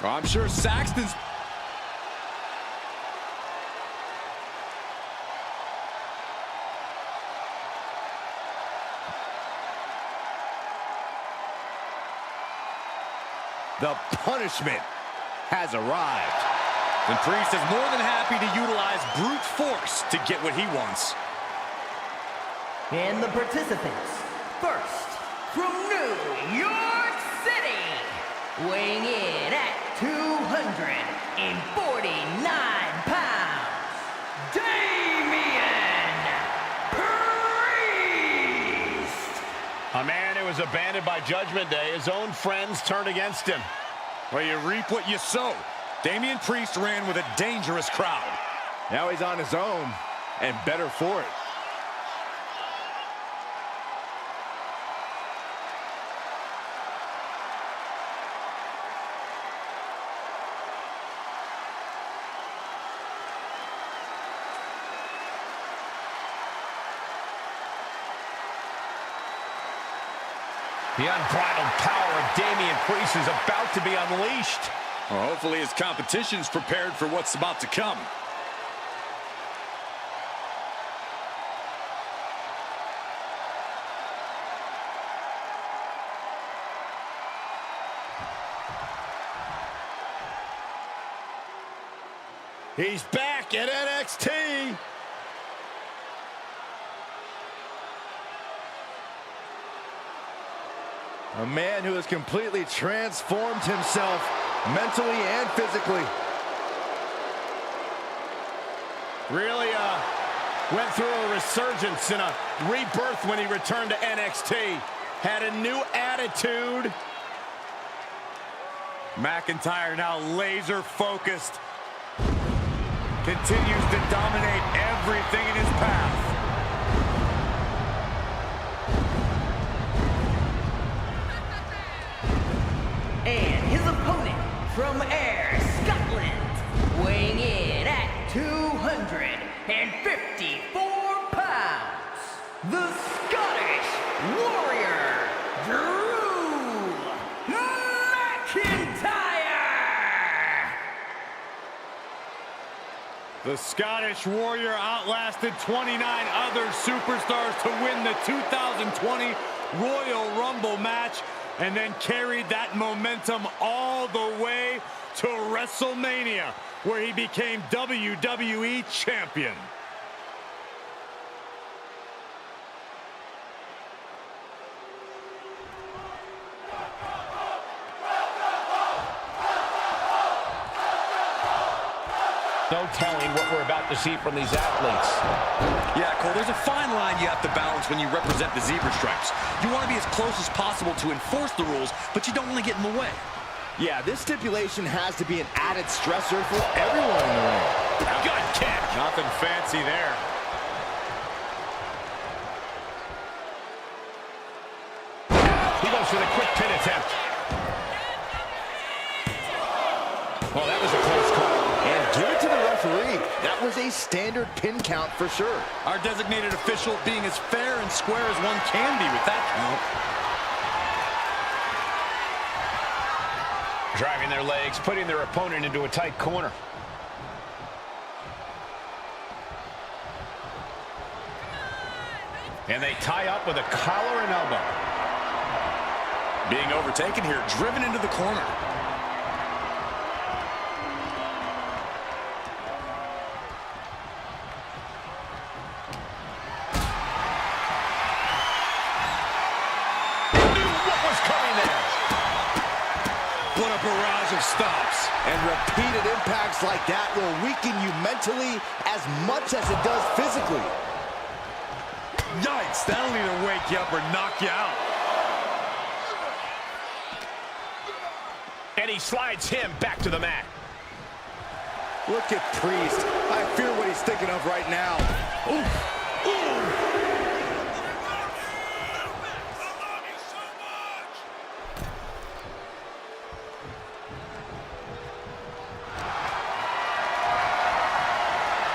Oh, I'm sure Saxton's... The punishment has arrived. And Priest is more than happy to utilize brute force to get what he wants. And the participants, first, from New York City, weighing in at 249 pounds, Damian Priest! A man who was abandoned by Judgment Day. His own friends turned against him. Well, you reap what you sow. Damian Priest ran with a dangerous crowd. Now he's on his own, and better for it. The unbridled power of Damian Priest is about to be unleashed. Well, hopefully his competition's prepared for what's about to come. He's back at NXT. A man who has completely transformed himself mentally and physically. Really went through a resurgence and a rebirth when he returned to NXT. Had a new attitude. McIntyre now laser focused. Continues to dominate everything in his path. And his opponent from Ayr, Scotland, weighing in at 254 pounds, the Scottish Warrior, Drew McIntyre! The Scottish Warrior outlasted 29 other superstars to win the 2020 Royal Rumble match, and then carried that momentum all the way to WrestleMania, where he became WWE Champion. No telling what we're about to see from these athletes. Yeah, Cole, there's a fine line you have to balance when you represent the zebra stripes. You want to be as close as possible to enforce the rules, but you don't want to get in the way. Yeah, this stipulation has to be an added stressor for everyone in the ring. Good kick. Nothing fancy there. He goes for the quick pin attempt. Oh, that was a close call. And give it to the referee. That was a standard pin count for sure. Our designated official being as fair and square as one can be with that count. Driving their legs, putting their opponent into a tight corner. And they tie up with a collar and elbow. Being overtaken here, driven into the corner. What a barrage of stops. And repeated impacts like that will weaken you mentally as much as it does physically. Yikes, that'll either wake you up or knock you out. And he slides him back to the mat. Look at Priest. I fear what he's thinking of right now. Oof. Ooh.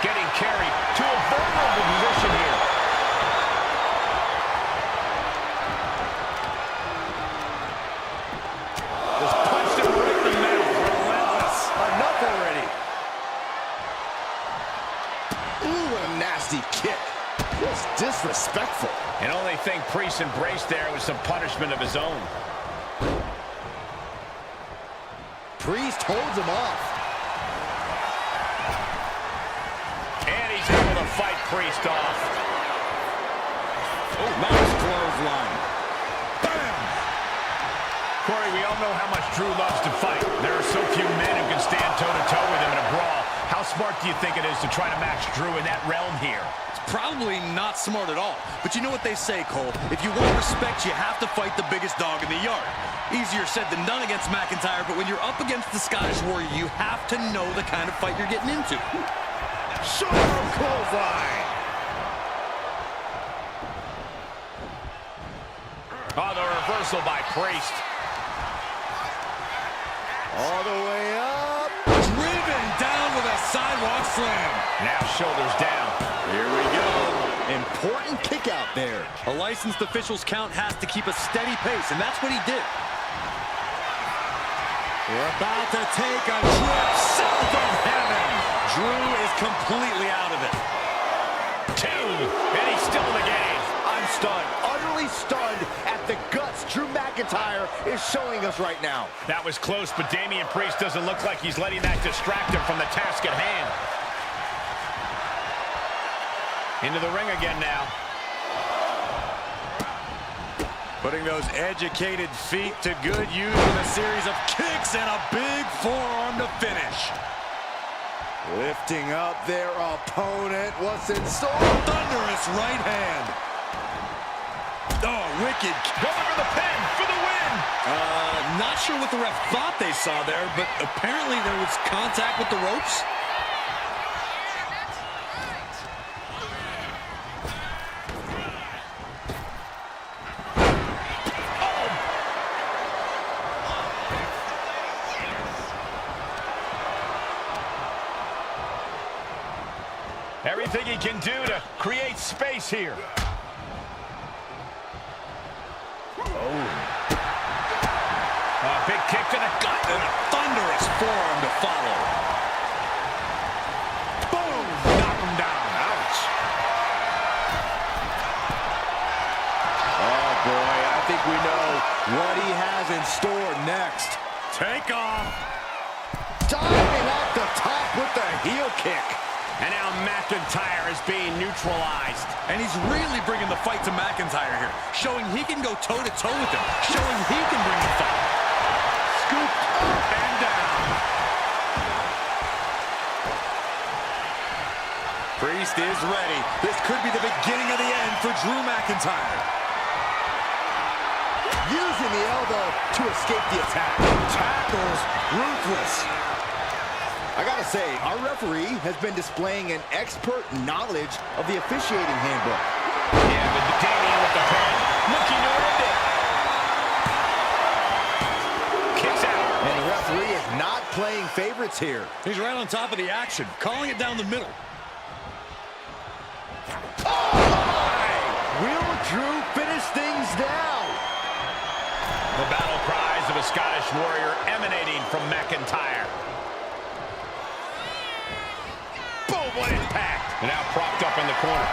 Getting carried to a vulnerable position here. Just punched him right in the mouth. Just disrespectful. And only thing Priest embraced there was some punishment of his own. Priest holds him off. And he's able to fight Priest off. Oh, nice clothesline. Bam! Corey, we all know how much Drew loves to fight. There are so few men who can stand toe-to-toe with him in a brawl. How smart do you think it is to try to match Drew in that realm here? Probably not smart at all. But you know what they say, Cole? If you want respect, you have to fight the biggest dog in the yard. Easier said than done against McIntyre, but when you're up against the Scottish Warrior, you have to know the kind of fight you're getting into. Sharp clothesline. Oh, the reversal by Priest. All the way up. Driven down with a sidewalk slam. Now shoulders down. Here we go. Important kick out there. A licensed official's count has to keep a steady pace, and that's what he did. We're about to take a trip south of heaven. Drew is completely out of it. 2, and he's still in the game. I'm stunned, utterly stunned at the guts Drew McIntyre is showing us right now. That was close, but Damian Priest doesn't look like he's letting that distract him from the task at hand. Into the ring again now. Putting those educated feet to good use with a series of kicks and a big forearm to finish. Lifting up their opponent. What's in store? Thunderous right hand. Oh, wicked. Going for the pin for the win. Not sure what the ref thought they saw there, but apparently there was contact with the ropes. Everything he can do to create space here. A big kick to the gut and a Thunderous forearm to follow. boom. Knock him down. Ouch. Oh, boy, I think we know what he has in store next. Take off. Diving off the top with the heel kick. And now McIntyre is being neutralized. And he's really bringing the fight to McIntyre here, showing he can go toe-to-toe with him, showing he can bring the fight. Scooped up and down. Priest is ready. This could be the beginning of the end for Drew McIntyre. Using the elbow to escape the attack. Tackles ruthless. I gotta say, our referee has been displaying an expert knowledge of the officiating handbook. Yeah, but Damian with the pin. Looking to end it. Kicks out. And the referee is not playing favorites here. He's right on top of the action, calling it down the middle. Will Drew finish things now? The battle cries of a Scottish Warrior emanating from McIntyre. Boom, what impact. And now propped up in the corner.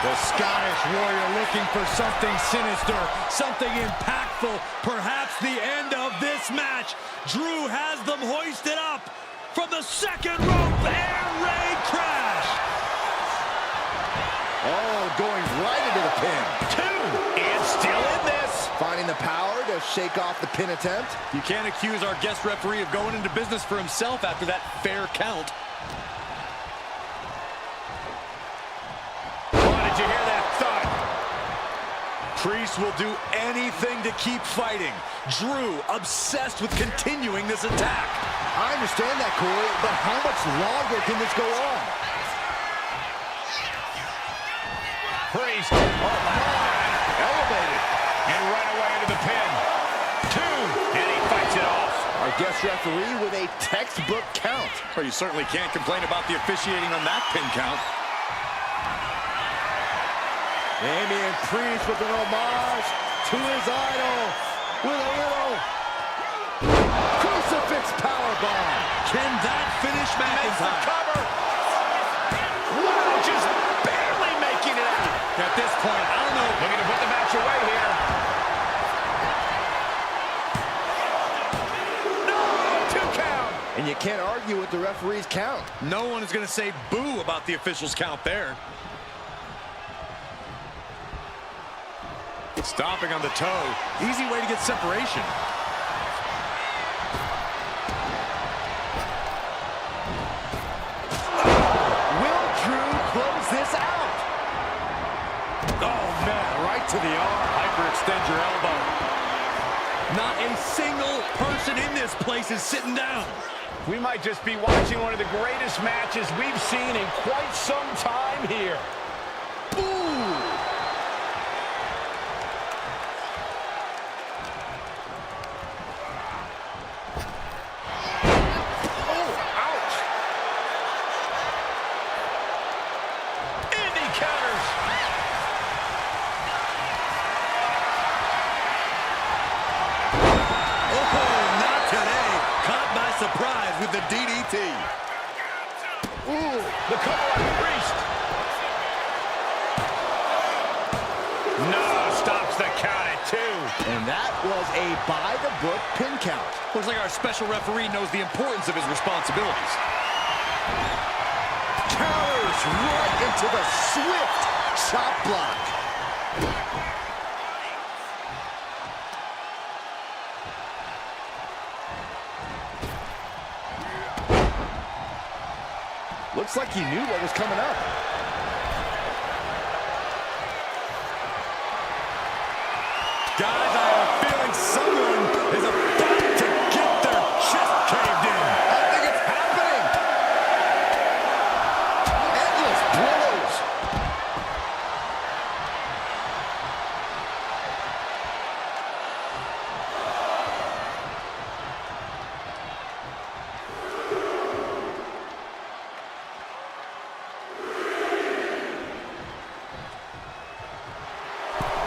The Scottish Warrior looking for something sinister, something impactful, perhaps the end of this match. Drew has them hoisted up from the second rope. Air raid crash. Oh, going right into the pin. 2, and still in this. Finding the power to shake off the pin attempt. You can't accuse our guest referee of going into business for himself after that fair count. Oh, did you hear that thud? Priest will do anything to keep fighting. Drew obsessed with continuing this attack. I understand that, Corey, but how much longer can this go on? Priest. Oh, my. Elevated. And right away into the pin. 2, and he fights it off. Our guest referee with a textbook count. Well, you certainly can't complain about the officiating on that pin count. Damian Priest with an homage to his idol with a little crucifix powerbomb. Can that finish Makes the McIntyre? cover. Wow, just can't argue with the referee's count. No one is going to say boo about the official's count there. Stopping on the toe. Easy way to get separation. Will Drew close this out? Oh, man, right to the arm. Hyperextend your elbow. Not a single person in this place is sitting down. We might just be watching one of the greatest matches we've seen in quite some time here. Ooh! Surprise with the DDT. Ooh, the cover on Priest. No, stops the count at 2. And that was a by-the-book pin count. Looks like our special referee knows the importance of his responsibilities. Counters right into the swift chop block. Looks like he knew what was coming up. Guys, I have a feeling someone is about to get their chest caved in. I think it's happening. Endless blows.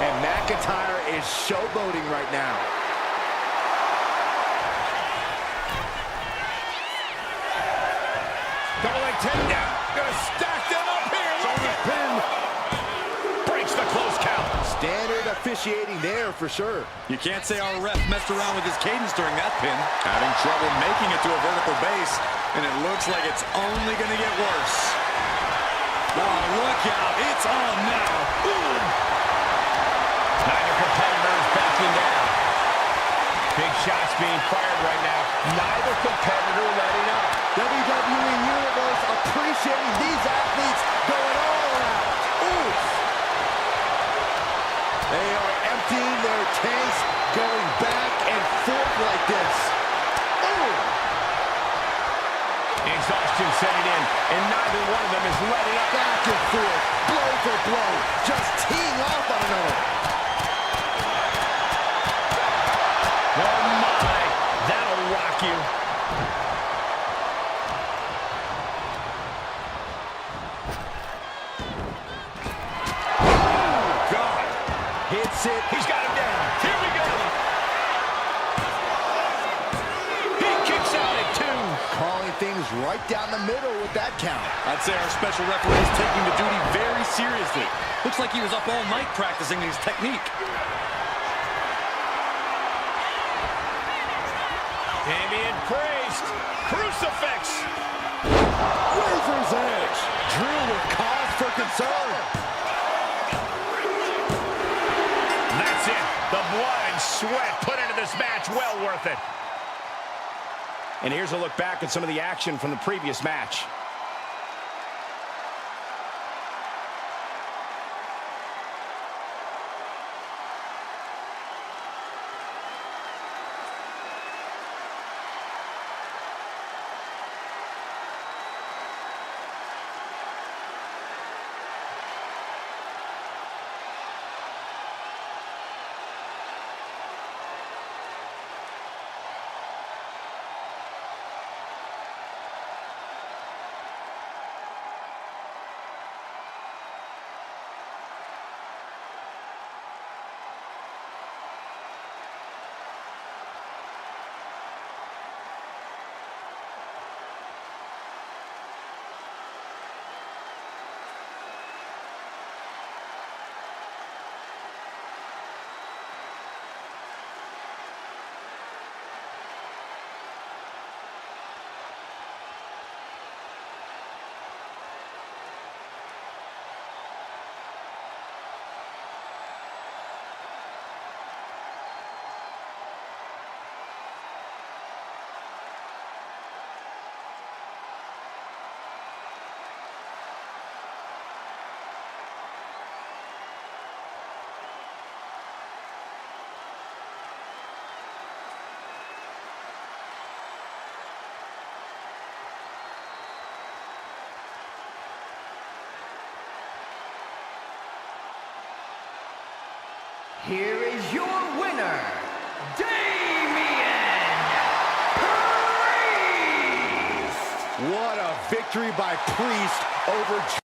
And McIntyre is showboating right now. Double leg takedown. Gonna stack them up here. Shoulder pin. Breaks the close count. Standard officiating there for sure. You can't say our ref messed around with his cadence during that pin. Having trouble making it to a vertical base, and it looks like it's only going to get worse. Oh, look out. It's on now. Ooh. Neither competitor is backing down. Big shots being fired right now. Neither competitor letting up. WWE Universe appreciating these athletes going all out. Oof. They are emptying their tanks, going back and forth like this. Ooh. Exhaustion setting in, and neither one of them is letting up. Back and forth, blow for blow, just teeing off on another. Oh my, that'll rock you. Oh, God. Hits it. He's got him down. Here we go. He kicks out at 2. Calling things right down the middle with that count. I'd say our special referee is taking the duty very seriously. Looks like he was up all night practicing his technique. Damian Priest. Crucifix. Razor's edge. Drew with cause for concern. That's it. The blood and sweat put into this match, well worth it. And here's a look back at some of the action from the previous match. here is your winner, Damian Priest! What a victory by Priest over